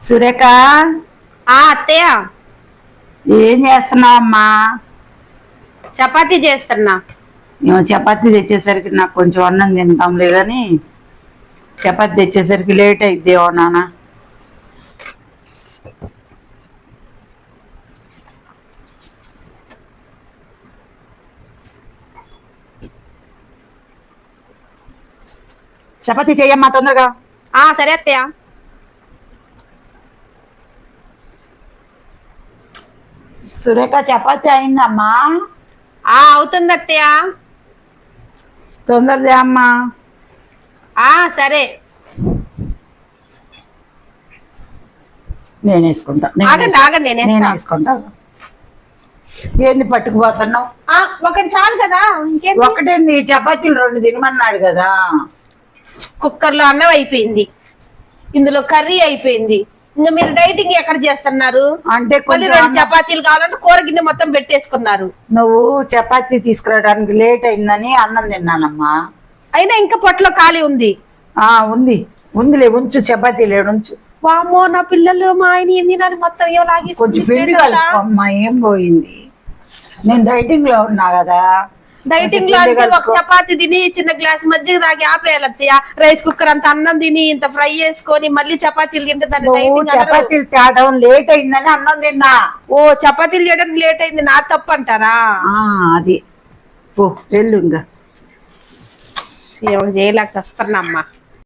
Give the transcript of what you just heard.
సురేఖ, అత్తయ్య ఏం చేస్తున్నావు అమ్మా? చపాతీ చేస్తున్నా. మేము చపాతీ తెచ్చేసరికి నాకు కొంచెం అన్నం తింటాంలే కానీ చపాతీ తెచ్చేసరికి లేట్ అయిద్దేమో నాన్న. చపాతీ చెయ్యమ్మా తొందరగా. సరే అత్తయ్య. సురేఖ, చపాతీ అయిందమ్మా? అవుతుంది అత్తయ్య. తొందరగా అమ్మా. సరే. నేను వేసుకుంటా. ఆగండి నేను వేసుకుంటా. ఏంది పట్టుకుపోతున్నావు? ఒకటి చాలు కదా. ఒకటేంది, చపాతీలు 2 తినమన్నాడు కదా. కుక్కర్లో అన్నం అయిపోయింది, ఇందులో కర్రీ అయిపోయింది. ఇంకా మీరు డైటింగ్ ఎక్కడ చేస్తున్నారు? అంటే మళ్ళీ 2 చపాతీలు కావాలంటే కూర గిన్నె మొత్తం పెట్టేసుకున్నారు. నువ్వు చపాతీ తీసుకురావడానికి లేట్ అయిందని అన్నం తిన్నానమ్మా. అయినా ఇంకా పొట్టలో ఖాళీ ఉంది. ఉందిలే, ఉంచు. చపాతీ లేడు, ఉంచు. వామ్మో, నా పిల్లలు మా ఆయన ఏం తినాలి మొత్తం ఏలాగి కొంచెం పిండి కలుపుకోమ్మా. ఏం పోయింది, నేను డైటింగ్ లో ఉన్నా కదా. డైటింగ్ లో అంటే ఒక చపాతి తిని చిన్న గ్లాస్ మజ్జిగ తాగి ఆపేయాలి అత్తయ్య. రైస్ కుక్కర్ అంత అన్నం తిని ఇంత ఫ్రై చేసుకొని మళ్ళీ చపాతీలు తింటే దాన్ని డైటింగ్. చపాతీలు తేడం లేట్ అయిందని అన్నం తిన్నా. చపాతీలు చేయడానికి లేట్ అయింది నా తప్పు అంటారా? అది వెళ్ళు. ఇంకా చేయలేక వస్తున్నా అమ్మా.